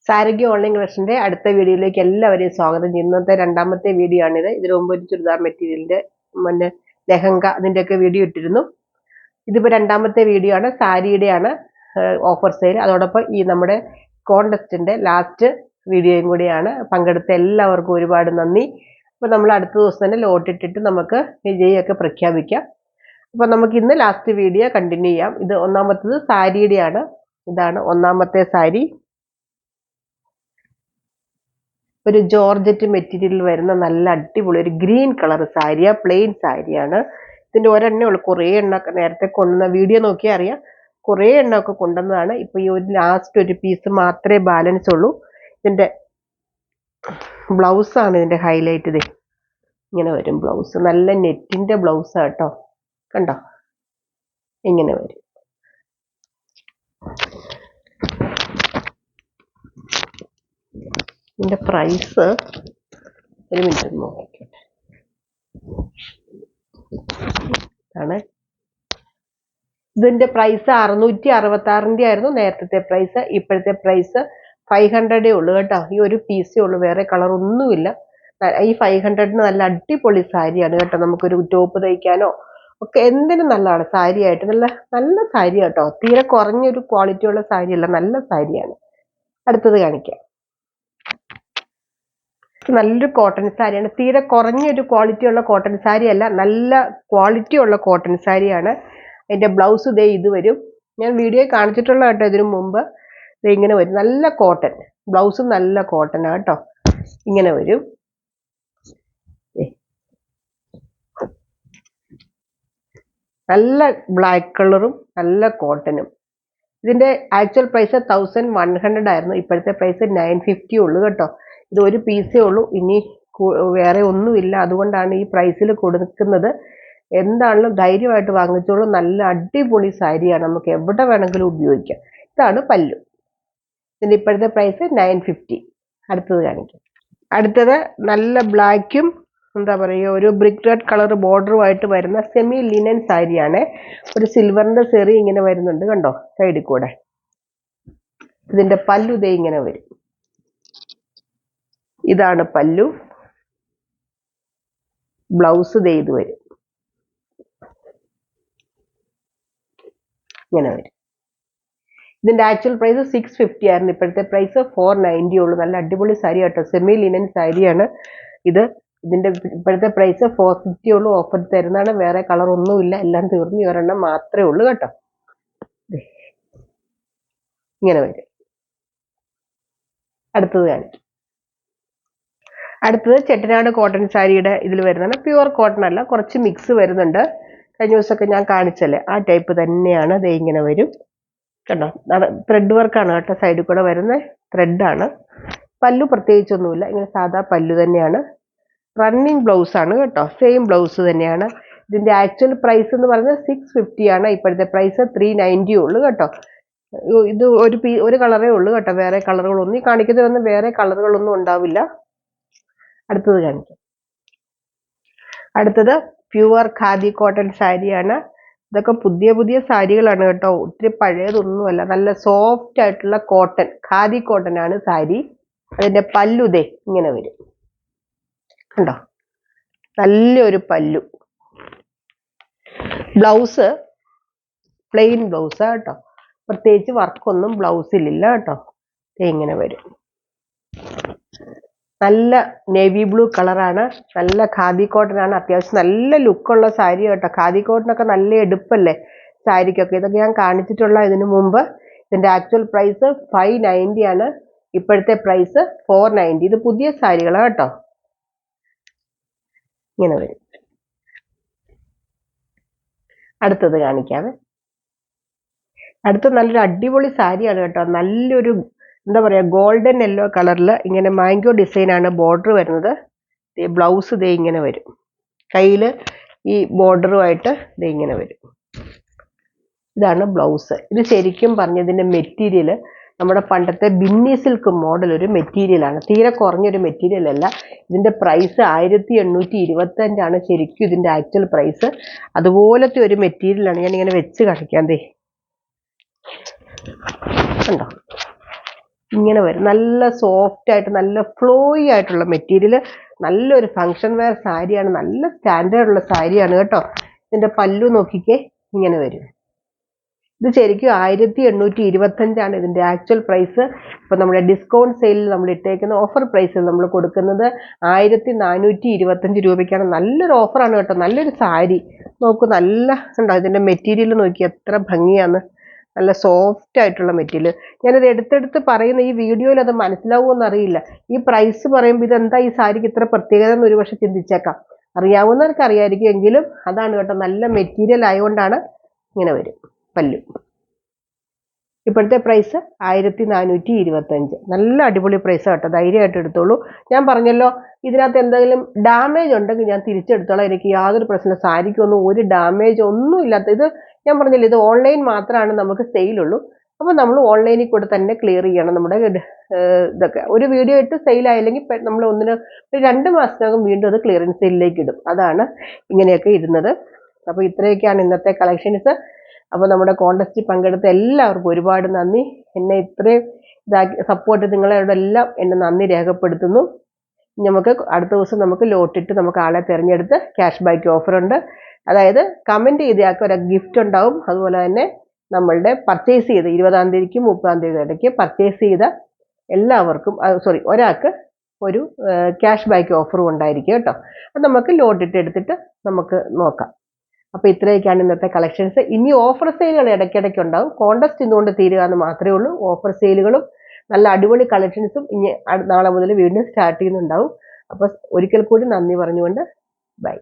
Sarangi online കളക്ഷന്റെ അടുത്ത വീഡിയോയിലേക്ക് എല്ലാവരെയും സ്വാഗതം ചെയ്യുന്നു. ഇന്നത്തെ രണ്ടാമത്തെ വീഡിയോ ആണിത്. ഇതിനു മുമ്പ് ഒരു ചുരിദാർ മെറ്റീരിയലിന്റെ ലെഹങ്ക അതിൻ്റെയൊക്കെ വീഡിയോ ഇട്ടിരുന്നു. ഇതിപ്പോൾ രണ്ടാമത്തെ വീഡിയോ ആണ്. സാരിയുടെയാണ് ഓഫർ സെയിൽ. അതോടൊപ്പം ഈ നമ്മുടെ കോൺടെസ്റ്റിന്റെ ലാസ്റ്റ് വീഡിയോയും കൂടിയാണ്. പങ്കെടുത്ത എല്ലാവർക്കും ഒരുപാട് നന്ദി. അപ്പോൾ നമ്മൾ അടുത്ത ദിവസം തന്നെ ലോട്ട് ഇട്ടിട്ട് നമുക്ക് വിജയിയൊക്കെ പ്രഖ്യാപിക്കാം. അപ്പോൾ നമുക്ക് ഇന്ന് ലാസ്റ്റ് വീഡിയോ കണ്ടിന്യൂ ചെയ്യാം. ഇത് ഒന്നാമത്തേത് സാരിയുടെയാണ്. ഇതാണ് ഒന്നാമത്തെ സാരി. ഒരു ജോർജറ്റ് മെറ്റീരിയൽ വരുന്ന നല്ല അടിപൊളി ഒരു ഗ്രീൻ കളർ സാരിയാ, പ്ലെയിൻ സാരിയാണ്. ഇതിന്റെ ഒരെണ്ണേ ഉള്ളൂ. കുറേ എണ്ണമൊക്കെ നേരത്തെ കൊണ്ടുവന്ന വീഡിയോ നോക്കിയാൽ അറിയാം, കുറേ എണ്ണമൊക്കെ കൊണ്ടുവന്നതാണ്. ഇപ്പൊ ഈ ഒരു ലാസ്റ്റ് ഒരു പീസ് മാത്രമേ ബാലൻസ് ഉള്ളൂ. ഇതിന്റെ ബ്ലൗസാണ് ഇതിന്റെ ഹൈലൈറ്റ്. ഇത് ഇങ്ങനെ വരും ബ്ലൗസ്. നല്ല നെറ്റിന്റെ ബ്ലൗസാ കേട്ടോ. കണ്ടോ, ഇങ്ങനെ വരും. ഇതിന്റെ പ്രൈസ് ഒരു മിനിറ്റ് നോക്കിക്കോട്ടെ. ആണ് ഇതിന്റെ പ്രൈസ് 666 ആയിരുന്നു നേരത്തെ പ്രൈസ്. ഇപ്പോഴത്തെ പ്രൈസ് 500 ഉള്ളു കേട്ടോ. ഈ ഒരു പീസേ ഉള്ളൂ, വേറെ കളർ ഒന്നുമില്ല. ഈ 500 നല്ല അടിപൊളി സാരിയാണ് കേട്ടോ. നമുക്കൊരു ടോപ്പ് തയ്ക്കാനോ ഒക്കെ എന്തിനും നല്ലതാണ്. സാരിയായിട്ട് നല്ല നല്ല സാരി കേട്ടോ. തീരെ കുറഞ്ഞൊരു ക്വാളിറ്റി ഉള്ള സാരിയല്ല, നല്ല സാരിയാണ്. അടുത്തത് കാണിക്കാം. നല്ലൊരു കോട്ടൺ സാരിയാണ്. തീരെ കുറഞ്ഞൊരു ക്വാളിറ്റി ഉള്ള കോട്ടൺ സാരി അല്ല, നല്ല ക്വാളിറ്റി ഉള്ള കോട്ടൺ സാരിയാണ്. അതിന്റെ ബ്ലൗസ് ദേ ഇത് വരും. ഞാൻ വീഡിയോ കാണിച്ചിട്ടുള്ള കേട്ടോ ഇതിനു മുമ്പ്. ഇങ്ങനെ വരും, നല്ല കോട്ടൺ ബ്ലൗസും, നല്ല കോട്ടൺ കേട്ടോ. ഇങ്ങനെ വരും. നല്ല ബ്ലാക്ക് കളറും നല്ല കോട്ടനും. ഇതിന്റെ ആക്ച്വൽ പ്രൈസ് 1100 ആയിരുന്നു. ഇപ്പോഴത്തെ പ്രൈസ് 950 ഉള്ളു കേട്ടോ. ഇത് ഒരു പീസേ ഉള്ളൂ, ഇനി വേറെ ഒന്നുമില്ല. അതുകൊണ്ടാണ് ഈ പ്രൈസിൽ കൊടുക്കുന്നത്. എന്താണെങ്കിലും ധൈര്യമായിട്ട് വാങ്ങിച്ചോളൂ. നല്ല അടിപൊളി സാരിയാണ്, നമുക്ക് എവിടെ വേണമെങ്കിലും ഉപയോഗിക്കാം. ഇതാണ് പല്ലു. ഇതിന്റെ ഇപ്പോഴത്തെ പ്രൈസ് 950. അടുത്തത് കാണിക്കാം. അടുത്തത് നല്ല ബ്ലാക്കും എന്താ പറയുക, ഒരു ബ്രിക്ക് റെഡ് കളർ ബോർഡറുമായിട്ട് വരുന്ന സെമി ലിനൻ സാരിയാണ്. ഒരു സിൽവറിന്റെ സെറി ഇങ്ങനെ വരുന്നുണ്ട് കണ്ടോ സൈഡിൽ കൂടെ. ഇതിന്റെ പല്ലു ദേ ഇങ്ങനെ വരും. ഇതാണ് പല്ലു. ബ്ലൗസ് ദേ ഇത് വരും, ഇങ്ങനെ വരും. ഇതിന്റെ ആക്ച്വൽ പ്രൈസ് 650 ആയിരുന്നു. ഇപ്പോഴത്തെ പ്രൈസ് 490 ഉള്ളൂ. നല്ല അടിപൊളി സാരി കേട്ടോ. സെമി ലിനൻ സാരിയാണ് ഇത്. ഇതിന്റെ ഇപ്പോഴത്തെ പ്രൈസ് 450 ഉള്ളൂ. ഓഫർ തരുന്നതാണ്. വേറെ കളർ ഒന്നുമില്ല, എല്ലാം തീർന്നു. ഒരെണ്ണം മാത്രമേ ഉള്ളൂ കേട്ടോ. ഇങ്ങനെ വരും. അടുത്തത് കാണിക്കും. അടുത്തത് ചെട്ടിനാട് കോട്ടൺ സാരിയുടെ ഇതിൽ വരുന്നതാണ്. പ്യുവർ കോട്ടൺ അല്ല, കുറച്ച് മിക്സ് വരുന്നുണ്ട്. കഴിഞ്ഞ ദിവസമൊക്കെ ഞാൻ കാണിച്ചല്ലേ, ആ ടൈപ്പ് തന്നെയാണ്. ദേ ഇങ്ങനെ വരും കണ്ടോ. ത്രെഡ് വർക്കാണ് കേട്ടോ. സൈഡിൽ കൂടെ വരുന്ന ത്രെഡാണ്. പല്ലു പ്രത്യേകിച്ചൊന്നുമില്ല, ഇങ്ങനെ സാധാ പല്ലു തന്നെയാണ്. റണ്ണിങ് ബ്ലൗസ് ആണ് കേട്ടോ. സെയിം ബ്ലൗസ് തന്നെയാണ്. ഇതിന്റെ ആക്ച്വൽ പ്രൈസ് എന്ന് പറയുന്നത് 650 ആണ്. ഇപ്പോഴത്തെ പ്രൈസ് 390 ഉള്ളൂ കേട്ടോ. ഇത് ഒരു കളറേ ഉള്ളൂ കേട്ടോ. വേറെ കളറുകളൊന്നും ഈ കാണിക്കുന്നതൊന്നും വേറെ കളറുകളൊന്നും ഉണ്ടാവില്ല. അടുത്തത് കാണിക്കാം. അടുത്തത് പ്യുവർ ഖാദി കോട്ടൺ സാരിയാണ്. ഇതൊക്കെ പുതിയ പുതിയ സാരികളാണ് കേട്ടോ. ഒത്തിരി പഴയതൊന്നുമല്ല. നല്ല സോഫ്റ്റ് ആയിട്ടുള്ള കോട്ടൺ, ഖാദി കോട്ടൺ ആണ് സാരി. അതിന്റെ പല്ലു ദേ ഇങ്ങനെ വരും കണ്ടോ. നല്ലൊരു പല്ലു. ബ്ലൗസ് പ്ലെയിൻ ബ്ലൗസാ കേട്ടോ. പ്രത്യേകിച്ച് വർക്കൊന്നും ബ്ലൗസിലില്ല കേട്ടോ. ഇങ്ങനെ വരും. നല്ല നേവി ബ്ലൂ കളറാണ്. നല്ല ഖാദി കോട്ടൺ ആണ്. അത്യാവശ്യം നല്ല ലുക്കുള്ള സാരി കേട്ടോ. ഖാദി കോട്ടണൊക്കെ നല്ല എടുപ്പല്ലേ സാരിക്കൊക്കെ. ഇതൊക്കെ ഞാൻ കാണിച്ചിട്ടുള്ള ഇതിനു മുമ്പ്. ഇതിന്റെ ആക്ച്വൽ പ്രൈസ് 590 ആണ്. ഇപ്പോഴത്തെ പ്രൈസ് 490. ഇത് പുതിയ സാരികളാണ് കേട്ടോ. ഇങ്ങനെ വരും. അടുത്തത് കാണിക്കാവേ. അടുത്ത നല്ലൊരു അടിപൊളി സാരിയാണ് കേട്ടോ. നല്ലൊരു എന്താ പറയാ, ഗോൾഡൻ യെല്ലോ കളറിൽ ഇങ്ങനെ മാംഗോ ഡിസൈൻ ആണ് ബോർഡർ വരുന്നത്. ബ്ലൗസ് ദേ ഇങ്ങനെ വരും. കയ്യിൽ ഈ ബോർഡറുമായിട്ട് ദേ ഇങ്ങനെ വരും. ഇതാണ് ബ്ലൗസ്. ഇത് ശരിക്കും പറഞ്ഞതിന്റെ മെറ്റീരിയൽ നമ്മുടെ പണ്ടത്തെ ബിന്നി സിൽക്ക് മോഡൽ ഒരു മെറ്റീരിയലാണ്. തീരെ കുറഞ്ഞൊരു മെറ്റീരിയൽ അല്ല. ഇതിന്റെ പ്രൈസ് 1825 ആണ് ശരിക്കും ഇതിന്റെ ആക്ച്വൽ പ്രൈസ്. അതുപോലത്തെ ഒരു മെറ്റീരിയലാണ്. ഞാൻ ഇങ്ങനെ വെച്ച് കാണിക്കാം. ദേ കണ്ടോ. ഇങ്ങനെ വരും. നല്ല സോഫ്റ്റ് ആയിട്ട് നല്ല ഫ്ലോയി ആയിട്ടുള്ള മെറ്റീരിയൽ, നല്ലൊരു ഫങ്ഷൻ വെയർ സാരിയാണ്, നല്ല സ്റ്റാൻഡേർഡ് ഉള്ള സാരിയാണ് കേട്ടോ. ഇതിന്റെ പല്ലു നോക്കിക്കേ, ഇങ്ങനെ വരും. ഇത് ശരിക്കും 1825 ഇതിന്റെ ആക്ച്വൽ പ്രൈസ്. ഇപ്പൊ നമ്മുടെ ഡിസ്കൗണ്ട് സെയിലിൽ നമ്മൾ ഇട്ടേക്കുന്ന ഓഫർ പ്രൈസിൽ നമ്മൾ കൊടുക്കുന്നത് 1425 രൂപയ്ക്കാണ്. നല്ലൊരു ഓഫറാണ് കേട്ടോ. നല്ലൊരു സാരി നോക്കൂ, നല്ല ഉണ്ടോ ഇതിന്റെ മെറ്റീരിയൽ നോക്കി എത്ര ഭംഗിയാണ്. നല്ല സോഫ്റ്റ് ആയിട്ടുള്ള മെറ്റീരിയൽ. ഞാനത് എടുത്തെടുത്ത് പറയുന്ന ഈ വീഡിയോയിൽ അത് മനസ്സിലാവുമെന്ന് അറിയില്ല. ഈ പ്രൈസ് പറയുമ്പോൾ ഇതെന്താ ഈ സാരിക്ക് ഇത്ര പ്രത്യേകത എന്ന് ഒരുപക്ഷെ ചിന്തിച്ചേക്കാം. അറിയാവുന്നവർക്ക് അറിയായിരിക്കും, എങ്കിലും അതാണ് കേട്ടോ, നല്ല മെറ്റീരിയൽ ആയതുകൊണ്ടാണ് ഇങ്ങനെ വരും പല്ലു. ഇപ്പോഴത്തെ പ്രൈസ് 1425. നല്ല അടിപൊളി പ്രൈസ് കേട്ടോ, ധൈര്യമായിട്ട് എടുത്തോളൂ. ഞാൻ പറഞ്ഞല്ലോ, ഇതിനകത്ത് എന്തെങ്കിലും ഡാമേജ് ഉണ്ടെങ്കിൽ ഞാൻ തിരിച്ചെടുത്തോളാം, എനിക്ക് യാതൊരു പ്രശ്നമില്ല. സാരിക്കൊന്നും ഒരു ഡാമേജ് ഒന്നും ഇല്ലാത്ത, ഇത് ഞാൻ പറഞ്ഞില്ല, ഇത് ഓൺലൈൻ മാത്രമാണ് നമുക്ക് സെയിലുള്ളൂ. അപ്പോൾ നമ്മൾ ഓൺലൈനിൽ കൂടെ തന്നെ ക്ലിയർ ചെയ്യണം നമ്മുടെ ഇതൊക്കെ. ഒരു വീഡിയോ ഇട്ട് സെയിലായില്ലെങ്കിൽ നമ്മൾ ഒരു 2 മാസത്തിനകം വീണ്ടും അത് ക്ലിയറൻസ് സെയിലിലേക്ക് ഇടും. അതാണ് ഇങ്ങനെയൊക്കെ ഇരുന്നത്. അപ്പോൾ ഇത്രയൊക്കെയാണ് ഇന്നത്തെ കളക്ഷൻസ്. അപ്പോൾ നമ്മുടെ കോൺടെസ്റ്റിൽ പങ്കെടുത്ത എല്ലാവർക്കും ഒരുപാട് നന്ദി. എന്നെ ഇത്രയും സപ്പോർട്ട് നിങ്ങളോട് എല്ലാം എന്നെ നന്ദി രേഖപ്പെടുത്തുന്നു. നമുക്ക് അടുത്ത ദിവസം നമുക്ക് ലോട്ടിട്ട് നമുക്ക് ആളെ തിരഞ്ഞെടുത്ത് ക്യാഷ് ബാക്ക് ഓഫർ ഉണ്ട്. അതായത് കമൻറ്റ് ചെയ്തയാൾക്ക് ഒരു ഗിഫ്റ്റ് ഉണ്ടാവും. അതുപോലെ തന്നെ നമ്മളുടെ പർച്ചേസ് ചെയ്ത് 20-ാം തീയതിക്കും 30-ാം തീയതി ഇടയ്ക്ക് പർച്ചേസ് ചെയ്ത എല്ലാവർക്കും ഒരാൾക്ക് ഒരു ക്യാഷ് ബാക്ക് ഓഫറും ഉണ്ടായിരിക്കും കേട്ടോ. അത് നമുക്ക് ലോട്ടിട്ട് എടുത്തിട്ട് നമുക്ക് നോക്കാം. അപ്പോൾ ഇത്രയൊക്കെയാണ് ഇന്നത്തെ കളക്ഷൻസ്. ഇനി ഓഫർ സെയിലുകൾ ഇടയ്ക്കിടയ്ക്ക് ഉണ്ടാവും. കോൺടെസ്റ്റ് ഇന്നുകൊണ്ട് തീരുക എന്ന് മാത്രമേ ഉള്ളൂ. ഓഫർ സെയിലുകളും നല്ല അടിപൊളി കളക്ഷൻസും ഇനി നാളെ മുതൽ വീണ്ടും സ്റ്റാർട്ട് ചെയ്യുന്നുണ്ടാവും. അപ്പോൾ ഒരിക്കൽ കൂടി നന്ദി പറഞ്ഞുകൊണ്ട് ബൈ.